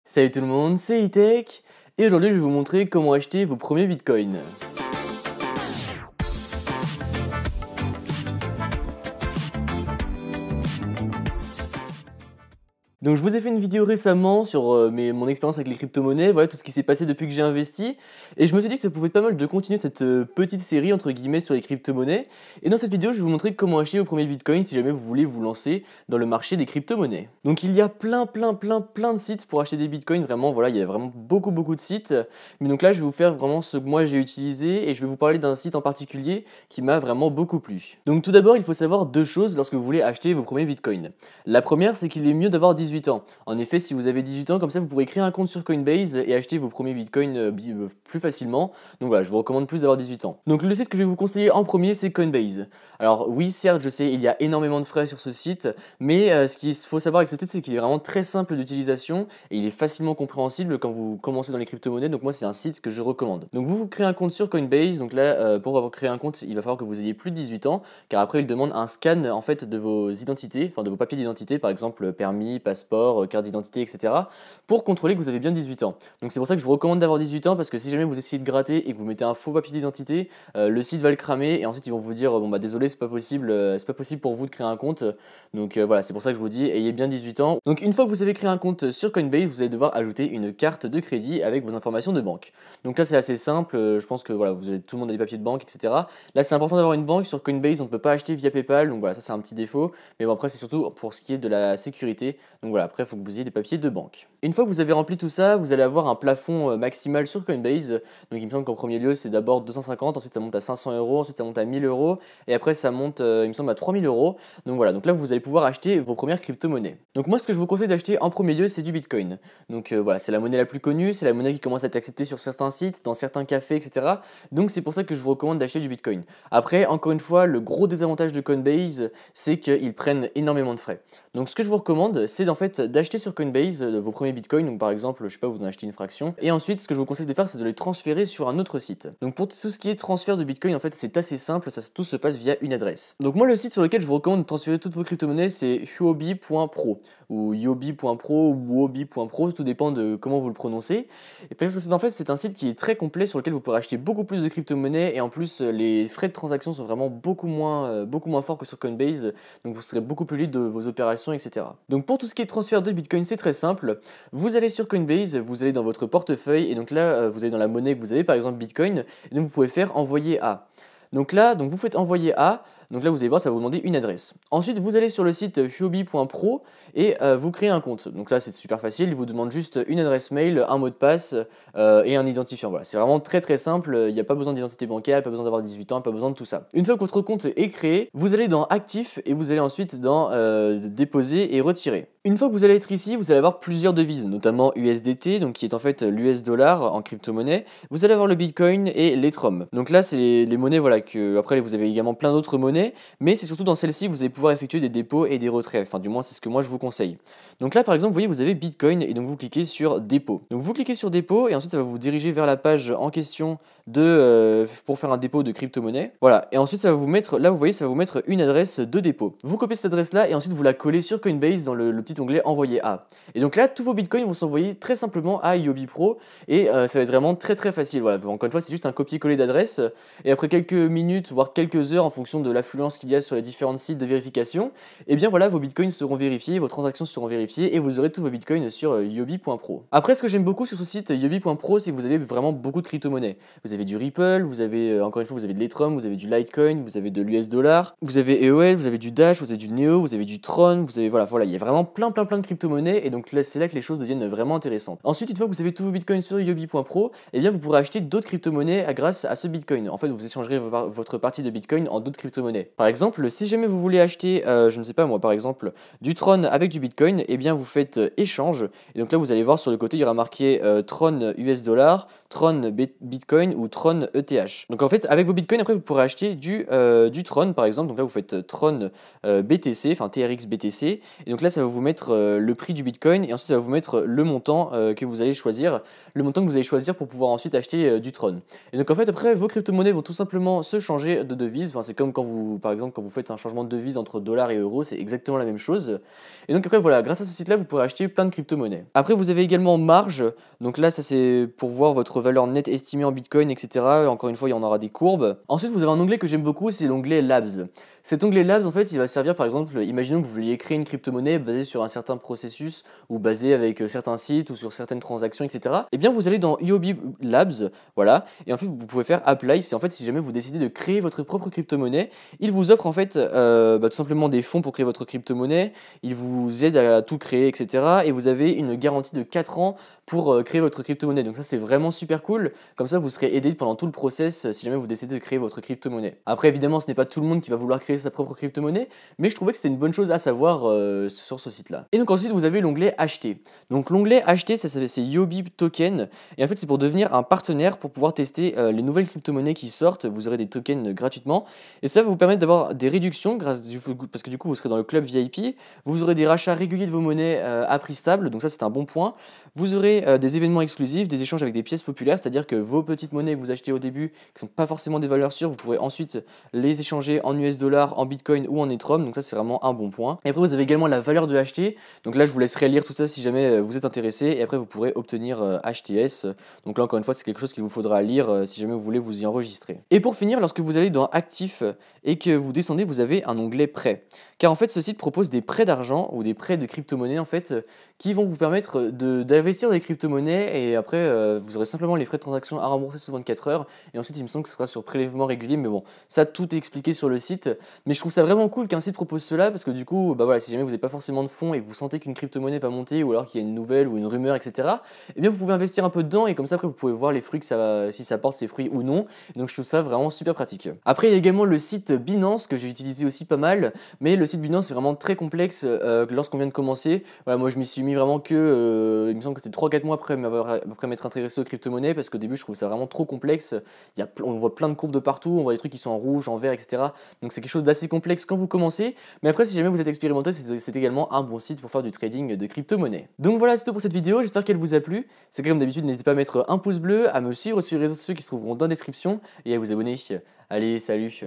Salut tout le monde, c'est E-Tech et aujourd'hui je vais vous montrer comment acheter vos premiers bitcoins. Donc je vous ai fait une vidéo récemment sur mon expérience avec les crypto-monnaies, voilà tout ce qui s'est passé depuis que j'ai investi, et je me suis dit que ça pouvait être pas mal de continuer cette petite série entre guillemets sur les crypto-monnaies, et dans cette vidéo je vais vous montrer comment acheter vos premiers bitcoins si jamais vous voulez vous lancer dans le marché des crypto-monnaies. Donc il y a plein de sites pour acheter des bitcoins, vraiment voilà, il y a vraiment beaucoup de sites, mais donc là je vais vous faire vraiment ce que moi j'ai utilisé, et je vais vous parler d'un site en particulier qui m'a vraiment beaucoup plu. Donc tout d'abord il faut savoir deux choses lorsque vous voulez acheter vos premiers bitcoins. La première c'est qu'il est mieux d'avoir 18 ans. En effet, si vous avez 18 ans, comme ça vous pourrez créer un compte sur Coinbase et acheter vos premiers bitcoins plus facilement. Donc voilà, je vous recommande plus d'avoir 18 ans. Donc le site que je vais vous conseiller en premier, c'est Coinbase. Alors oui, certes, je sais, il y a énormément de frais sur ce site, mais ce qu'il faut savoir avec ce site, c'est qu'il est vraiment très simple d'utilisation et il est facilement compréhensible quand vous commencez dans les crypto-monnaies. Donc moi, c'est un site que je recommande. Donc vous créez un compte sur Coinbase. Donc là, pour avoir créé un compte, il va falloir que vous ayez plus de 18 ans, car après, il demande un scan en fait de vos identités, enfin de vos papiers d'identité, par exemple permis, passeport, carte d'identité, etc. pour contrôler que vous avez bien 18 ans. Donc c'est pour ça que je vous recommande d'avoir 18 ans, parce que si jamais vous essayez de gratter et que vous mettez un faux papier d'identité, le site va le cramer et ensuite ils vont vous dire bon bah désolé, c'est pas possible pour vous de créer un compte. Donc voilà, c'est pour ça que je vous dis ayez bien 18 ans. Donc une fois que vous avez créé un compte sur Coinbase, vous allez devoir ajouter une carte de crédit avec vos informations de banque. Donc là c'est assez simple, je pense que voilà, tout le monde a des papiers de banque, etc. Là c'est important d'avoir une banque. Sur Coinbase on ne peut pas acheter via PayPal, donc voilà, ça c'est un petit défaut, mais bon après c'est surtout pour ce qui est de la sécurité. Donc voilà, après il faut que vous ayez des papiers de banque. Une fois que vous avez rempli tout ça, vous allez avoir un plafond maximal sur Coinbase. Donc il me semble qu'en premier lieu c'est d'abord 250, ensuite ça monte à 500 euros, ensuite ça monte à 1000 euros, et après ça monte il me semble à 3000 euros. Donc voilà, donc là vous allez pouvoir acheter vos premières crypto-monnaies. Donc moi ce que je vous conseille d'acheter en premier lieu c'est du Bitcoin. Donc voilà, c'est la monnaie la plus connue, c'est la monnaie qui commence à être acceptée sur certains sites, dans certains cafés, etc. Donc c'est pour ça que je vous recommande d'acheter du Bitcoin. Après, encore une fois, le gros désavantage de Coinbase, c'est qu'ils prennent énormément de frais. Donc ce que je vous recommande, c'est en fait d'acheter sur Coinbase vos premiers bitcoins. Donc par exemple, je sais pas, vous en achetez une fraction. Et ensuite, ce que je vous conseille de faire, c'est de les transférer sur un autre site. Donc pour tout ce qui est transfert de bitcoin, en fait, c'est assez simple, tout se passe via une adresse. Donc moi, le site sur lequel je vous recommande de transférer toutes vos crypto-monnaies, c'est huobi.pro ou yobi.pro ou wobi.pro, tout dépend de comment vous le prononcez. Et parce que c'est un site qui est très complet sur lequel vous pourrez acheter beaucoup plus de crypto-monnaies, et en plus les frais de transaction sont vraiment beaucoup moins forts que sur Coinbase, donc vous serez beaucoup plus libre de vos opérations, etc. Donc pour tout ce qui est transfert de bitcoin, c'est très simple. Vous allez sur Coinbase, vous allez dans votre portefeuille, et donc là vous allez dans la monnaie que vous avez, par exemple Bitcoin, et donc vous pouvez faire envoyer à. Donc là, vous faites envoyer à, donc là vous allez voir, ça va vous demander une adresse. Ensuite, vous allez sur le site huobi.pro et vous créez un compte. Donc là, c'est super facile, il vous demande juste une adresse mail, un mot de passe et un identifiant. Voilà, c'est vraiment très simple, il n'y a pas besoin d'identité bancaire, pas besoin d'avoir 18 ans, pas besoin de tout ça. Une fois que votre compte est créé, vous allez dans Actif et vous allez ensuite dans Déposer et Retirer. Une fois que vous allez être ici, vous allez avoir plusieurs devises, notamment USDT, donc qui est en fait l'US dollar en crypto-monnaie. Vous allez avoir le Bitcoin et l'Ethereum. Donc là, c'est les monnaies, voilà, que après vous avez également plein d'autres monnaies, mais c'est surtout dans celle-ci que vous allez pouvoir effectuer des dépôts et des retraits. Enfin, du moins, c'est ce que moi je vous conseille. Donc là, par exemple, vous voyez, vous avez Bitcoin et donc vous cliquez sur dépôt. Donc vous cliquez sur dépôt et ensuite ça va vous diriger vers la page en question pour faire un dépôt de crypto-monnaie. Voilà, et ensuite ça va vous mettre, là vous voyez, ça va vous mettre une adresse de dépôt. Vous copiez cette adresse-là et ensuite vous la collez sur Coinbase dans le petit onglet envoyer à. Et donc là, tous vos bitcoins vont s'envoyer très simplement à Yobi Pro et ça va être vraiment très facile. Voilà, encore une fois, c'est juste un copier-coller d'adresse et après quelques minutes, voire quelques heures en fonction de l'affluence qu'il y a sur les différents sites de vérification, et bien voilà, vos bitcoins seront vérifiés, vos transactions seront vérifiées et vous aurez tous vos bitcoins sur yobi.pro. Après, ce que j'aime beaucoup sur ce site yobi.pro, c'est que vous avez vraiment beaucoup de crypto-monnaies. Vous avez du Ripple, vous avez encore une fois, vous avez de l'Ethereum, vous avez du Litecoin, vous avez de l'US dollar, vous avez EOL, vous avez du Dash, vous avez du Neo, vous avez du Tron, vous avez voilà, il y a vraiment plein de crypto-monnaies et donc là, c'est là que les choses deviennent vraiment intéressantes. Ensuite, une fois que vous avez tous vos bitcoins sur yobi.pro, et bien vous pourrez acheter d'autres crypto-monnaies grâce à ce bitcoin. En fait, vous échangerez votre partie de bitcoin en d'autres crypto-monnaies. Par exemple, si jamais vous voulez acheter, je ne sais pas moi, par exemple, du Tron avec du bitcoin, et bien vous faites échange. Et donc là, vous allez voir sur le côté, il y aura marqué Tron US dollar, Tron Bitcoin ou Tron ETH. Donc en fait, avec vos bitcoins, après vous pourrez acheter du Tron par exemple. Donc là, vous faites Tron BTC, enfin TRX BTC. Et donc là, ça va vous mettre le prix du bitcoin et ensuite ça va vous mettre le montant que vous allez choisir, pour pouvoir ensuite acheter du Tron. Et donc en fait, après, vos crypto-monnaies vont tout simplement se changer de devise. Enfin, c'est comme quand vous par exemple, quand vous faites un changement de devise entre dollars et euros, c'est exactement la même chose. Et donc après, voilà, grâce à ce site-là, vous pourrez acheter plein de crypto-monnaies. Après, vous avez également marge. Donc là, ça c'est pour voir votre valeur nette estimée en Bitcoin, etc. Encore une fois, il y en aura des courbes. Ensuite, vous avez un onglet que j'aime beaucoup, c'est l'onglet Labs. Cet onglet Labs, en fait, il va servir par exemple, imaginons que vous vouliez créer une crypto-monnaie basée sur un certain processus ou basée avec certains sites ou sur certaines transactions, etc. Et bien, vous allez dans IOB Labs, voilà, et en fait, vous pouvez faire Apply. C'est en fait, si jamais vous décidez de créer votre propre crypto-monnaie, il vous offre en fait tout simplement des fonds pour créer votre crypto-monnaie, il vous aide à tout créer, etc. Et vous avez une garantie de 4 ans pour créer votre crypto-monnaie. Donc ça, c'est vraiment super cool. Comme ça, vous serez aidé pendant tout le process si jamais vous décidez de créer votre crypto-monnaie. Après, évidemment, ce n'est pas tout le monde qui va vouloir créer sa propre crypto-monnaie, mais je trouvais que c'était une bonne chose à savoir sur ce site-là. Et donc ensuite, vous avez l'onglet Acheter. Donc l'onglet Acheter, c'est Yobi Token. Et en fait, c'est pour devenir un partenaire pour pouvoir tester les nouvelles crypto-monnaies qui sortent. Vous aurez des tokens gratuitement. Et ça va vous permettre d'avoir des réductions parce que du coup, vous serez dans le club VIP. Vous aurez des rachats réguliers de vos monnaies à prix stable. Donc ça, c'est un bon point. Vous aurez des événements exclusifs, des échanges avec des pièces populaires, c'est-à-dire que vos petites monnaies que vous achetez au début, qui ne sont pas forcément des valeurs sûres, vous pourrez ensuite les échanger en US dollars, en Bitcoin ou en Ethereum, donc ça c'est vraiment un bon point. Et après vous avez également la valeur de acheter, donc là je vous laisserai lire tout ça si jamais vous êtes intéressé, et après vous pourrez obtenir HTS, donc là encore une fois c'est quelque chose qu'il vous faudra lire si jamais vous voulez vous y enregistrer. Et pour finir, lorsque vous allez dans Actif et que vous descendez, vous avez un onglet prêt, car en fait ce site propose des prêts d'argent ou des prêts de crypto-monnaies en fait qui vont vous permettre d'investir dans les crypto-monnaies et après vous aurez simplement les frais de transaction à rembourser sous 24 heures et ensuite il me semble que ce sera sur prélèvement régulier, mais bon, ça tout est expliqué sur le site. Mais je trouve ça vraiment cool qu'un site propose cela parce que du coup, bah voilà, si jamais vous n'avez pas forcément de fonds et que vous sentez qu'une crypto-monnaie va monter ou alors qu'il y a une nouvelle ou une rumeur, etc., eh bien vous pouvez investir un peu dedans et comme ça après vous pouvez voir les fruits que ça, si ça porte ses fruits ou non. Donc je trouve ça vraiment super pratique. Après il y a également le site Binance que j'ai utilisé aussi pas mal, mais le site Binance est vraiment très complexe lorsqu'on vient de commencer. Voilà, moi je m'y suis mis vraiment il me semble que c'était 3-4 mois après m'être intéressé aux crypto-monnaies parce qu'au début je trouve ça vraiment trop complexe. On voit plein de courbes de partout, on voit des trucs qui sont en rouge, en vert, etc. Donc c'est quelque chose d'assez complexe quand vous commencez. Mais après, si jamais vous êtes expérimenté, c'est également un bon site pour faire du trading de crypto-monnaie. Donc voilà, c'est tout pour cette vidéo. J'espère qu'elle vous a plu. C'est comme d'habitude, n'hésitez pas à mettre un pouce bleu, à me suivre sur les réseaux sociaux qui se trouveront dans la description et à vous abonner. Allez, salut!